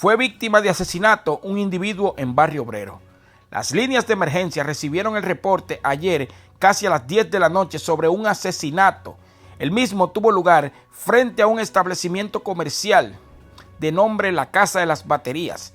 Fue víctima de asesinato un individuo en Barrio Obrero. Las líneas de emergencia recibieron el reporte ayer casi a las 10 de la noche sobre un asesinato. El mismo tuvo lugar frente a un establecimiento comercial de nombre La Casa de las Baterías,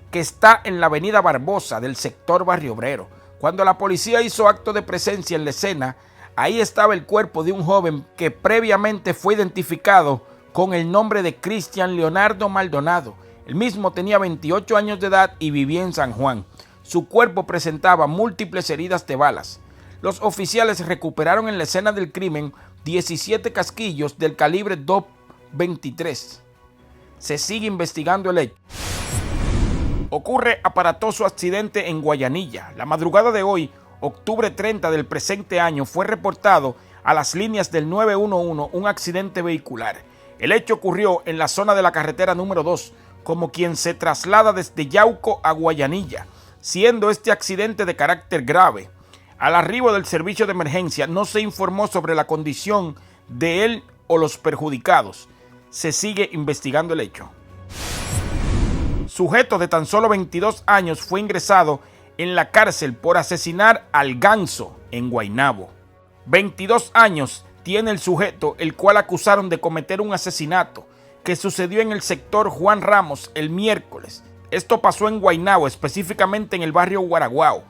que está en la avenida Barbosa del sector Barrio Obrero. Cuando la policía hizo acto de presencia en la escena, ahí estaba el cuerpo de un joven que previamente fue identificado con el nombre de Cristian Leonardo Maldonado. El mismo tenía 28 años de edad y vivía en San Juan. Su cuerpo presentaba múltiples heridas de balas. Los oficiales recuperaron en la escena del crimen 17 casquillos del calibre .23. Se sigue investigando el hecho. Ocurre aparatoso accidente en Guayanilla. La madrugada de hoy, octubre 30 del presente año, fue reportado a las líneas del 911 un accidente vehicular. El hecho ocurrió en la zona de la carretera número 2, como quien se traslada desde Yauco a Guayanilla, siendo este accidente de carácter grave. Al arribo del servicio de emergencia no se informó sobre la condición de él o los perjudicados. Se sigue investigando el hecho. Sujeto de tan solo 22 años fue ingresado en la cárcel por asesinar al Ganso en Guaynabo. 22 años tiene el sujeto, el cual acusaron de cometer un asesinato que sucedió en el sector Juan Ramos el miércoles. Esto pasó en Guaynabo, específicamente en el barrio Guaraguao.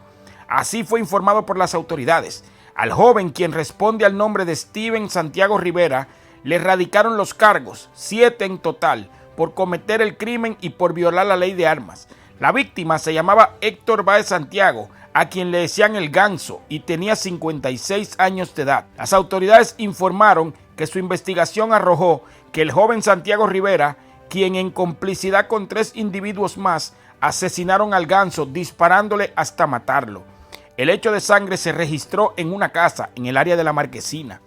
Así fue informado por las autoridades. Al joven, quien responde al nombre de Steven Santiago Rivera, le radicaron los cargos, 7 en total, por cometer el crimen y por violar la ley de armas. La víctima se llamaba Héctor Báez Santiago, a quien le decían el Ganso, y tenía 56 años de edad. Las autoridades informaron que su investigación arrojó que el joven Santiago Rivera, quien en complicidad con 3 individuos más, asesinaron al Ganso disparándole hasta matarlo. El hecho de sangre se registró en una casa en el área de la Marquesina.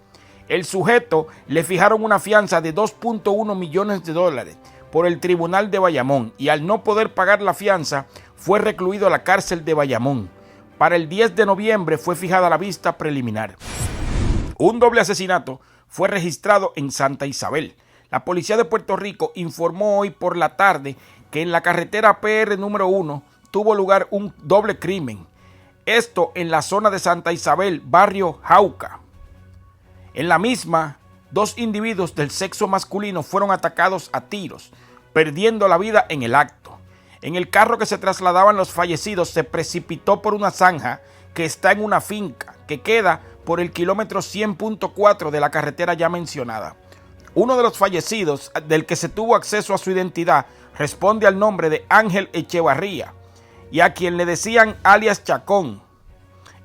El sujeto le fijaron una fianza de 2.1 millones de dólares por el Tribunal de Bayamón y al no poder pagar la fianza fue recluido a la cárcel de Bayamón. Para el 10 de noviembre fue fijada la vista preliminar. Un doble asesinato fue registrado en Santa Isabel. La policía de Puerto Rico informó hoy por la tarde que en la carretera PR número 1 tuvo lugar un doble crimen. Esto en la zona de Santa Isabel, barrio Jauca. En la misma, 2 individuos del sexo masculino fueron atacados a tiros, perdiendo la vida en el acto. En el carro que se trasladaban los fallecidos se precipitó por una zanja que está en una finca que queda por el kilómetro 100.4 de la carretera ya mencionada. Uno de los fallecidos, del que se tuvo acceso a su identidad, responde al nombre de Ángel Echevarría y a quien le decían alias Chacón,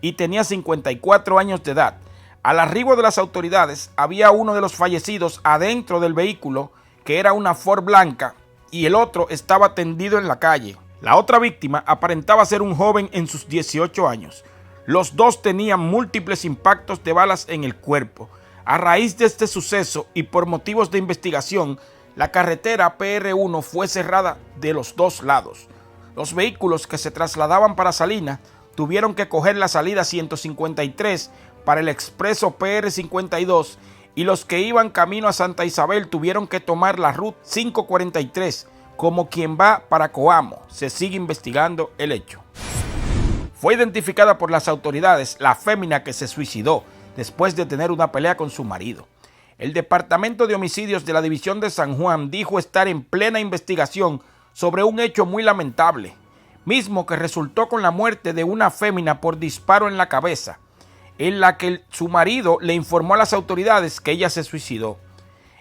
y tenía 54 años de edad. Al arribo de las autoridades, había uno de los fallecidos adentro del vehículo, que era una Ford blanca, y el otro estaba tendido en la calle. La otra víctima aparentaba ser un joven en sus 18 años. Los dos tenían múltiples impactos de balas en el cuerpo. A raíz de este suceso y por motivos de investigación, la carretera PR1 fue cerrada de los 2 lados. Los vehículos que se trasladaban para Salinas tuvieron que coger la salida 153 para el expreso PR52 y los que iban camino a Santa Isabel tuvieron que tomar la ruta 543 como quien va para Coamo. Se sigue investigando el hecho. Fue identificada por las autoridades la fémina que se suicidó después de tener una pelea con su marido. El Departamento de Homicidios de la División de San Juan dijo estar en plena investigación sobre un hecho muy lamentable, mismo que resultó con la muerte de una fémina por disparo en la cabeza, en la que su marido le informó a las autoridades que ella se suicidó.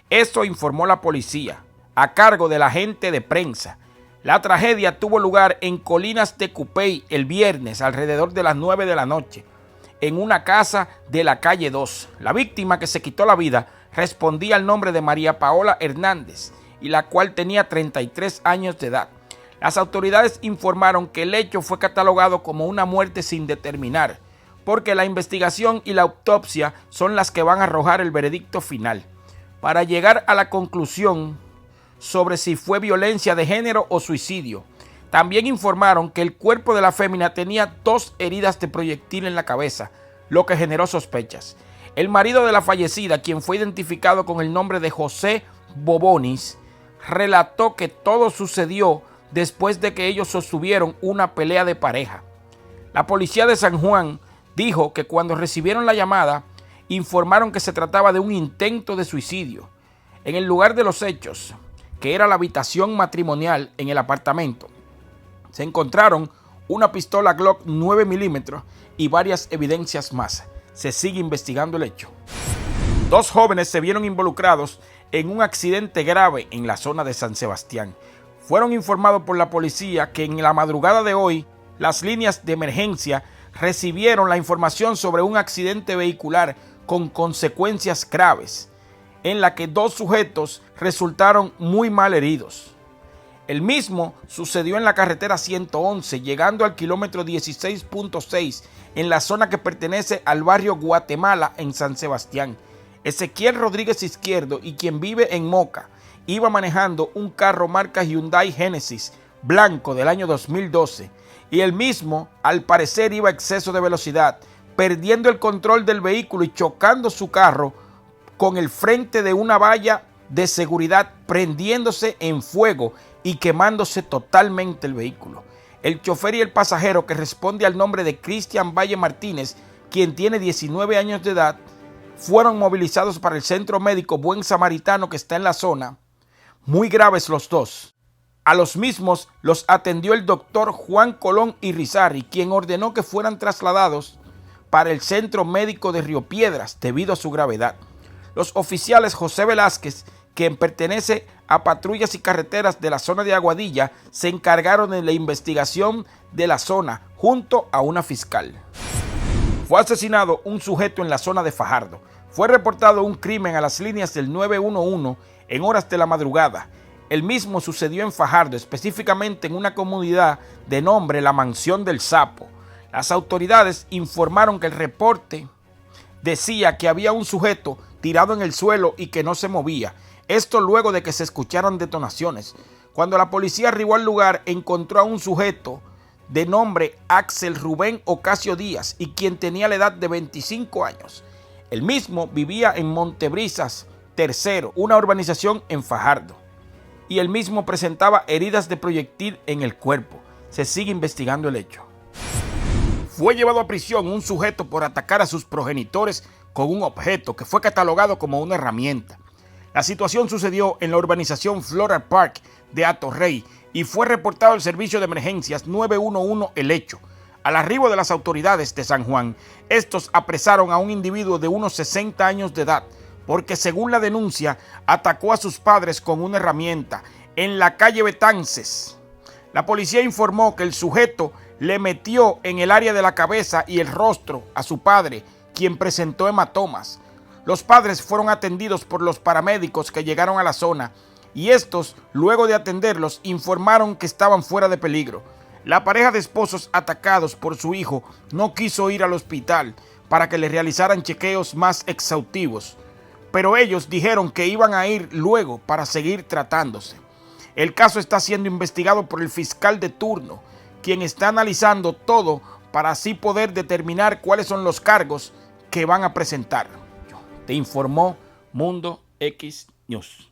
Esto informó la policía, a cargo del agente de prensa. La tragedia tuvo lugar en Colinas de Cupey el viernes alrededor de las 9 de la noche, en una casa de la calle 2. La víctima que se quitó la vida respondía al nombre de María Paola Hernández, y la cual tenía 33 años de edad. Las autoridades informaron que el hecho fue catalogado como una muerte sin determinar, porque la investigación y la autopsia son las que van a arrojar el veredicto final, para llegar a la conclusión sobre si fue violencia de género o suicidio. También informaron que el cuerpo de la fémina tenía 2 heridas de proyectil en la cabeza, lo que generó sospechas. El marido de la fallecida, quien fue identificado con el nombre de José Bobonis, relató que todo sucedió después de que ellos sostuvieron una pelea de pareja. La policía de San Juan dijo que cuando recibieron la llamada, informaron que se trataba de un intento de suicidio. En el lugar de los hechos, que era la habitación matrimonial en el apartamento, se encontraron una pistola Glock 9 milímetros y varias evidencias más. Se sigue investigando el hecho. 2 jóvenes se vieron involucrados en un accidente grave en la zona de San Sebastián. Fueron informados por la policía que en la madrugada de hoy, las líneas de emergencia recibieron la información sobre un accidente vehicular con consecuencias graves, en la que 2 sujetos resultaron muy mal heridos. El mismo sucedió en la carretera 111, llegando al kilómetro 16.6, en la zona que pertenece al barrio Guatemala en San Sebastián. Ezequiel Rodríguez Izquierdo, y quien vive en Moca, iba manejando un carro marca Hyundai Genesis blanco del año 2012, y el mismo al parecer iba a exceso de velocidad, perdiendo el control del vehículo y chocando su carro con el frente de una valla de seguridad, prendiéndose en fuego y quemándose totalmente el vehículo. El chofer y el pasajero, que responde al nombre de Cristian Valle Martínez, quien tiene 19 años de edad, fueron movilizados para el centro médico Buen Samaritano que está en la zona. Muy graves los 2. A los mismos los atendió el doctor Juan Colón Irizarry, quien ordenó que fueran trasladados para el centro médico de Río Piedras debido a su gravedad. Los oficiales José Velázquez, quien pertenece a patrullas y carreteras de la zona de Aguadilla, se encargaron de la investigación de la zona junto a una fiscal. Fue asesinado un sujeto en la zona de Fajardo. Fue reportado un crimen a las líneas del 911 en horas de la madrugada. El mismo sucedió en Fajardo, específicamente en una comunidad de nombre La Mansión del Sapo. Las autoridades informaron que el reporte decía que había un sujeto tirado en el suelo y que no se movía. Esto luego de que se escucharon detonaciones. Cuando la policía arribó al lugar, encontró a un sujeto de nombre Axel Rubén Ocasio Díaz, y quien tenía la edad de 25 años. El mismo vivía en Montebrisas III, una urbanización en Fajardo, y el mismo presentaba heridas de proyectil en el cuerpo. Se sigue investigando el hecho. Fue llevado a prisión un sujeto por atacar a sus progenitores con un objeto que fue catalogado como una herramienta. La situación sucedió en la urbanización Floral Park de Atorrey y fue reportado al servicio de emergencias 911 el hecho. Al arribo de las autoridades de San Juan, estos apresaron a un individuo de unos 60 años de edad, porque según la denuncia, atacó a sus padres con una herramienta en la calle Betances. La policía informó que el sujeto le metió en el área de la cabeza y el rostro a su padre, quien presentó hematomas. Los padres fueron atendidos por los paramédicos que llegaron a la zona, y estos, luego de atenderlos, informaron que estaban fuera de peligro. La pareja de esposos atacados por su hijo no quiso ir al hospital para que le realizaran chequeos más exhaustivos, pero ellos dijeron que iban a ir luego para seguir tratándose. El caso está siendo investigado por el fiscal de turno, quien está analizando todo para así poder determinar cuáles son los cargos que van a presentar. Te informó Mundo X News.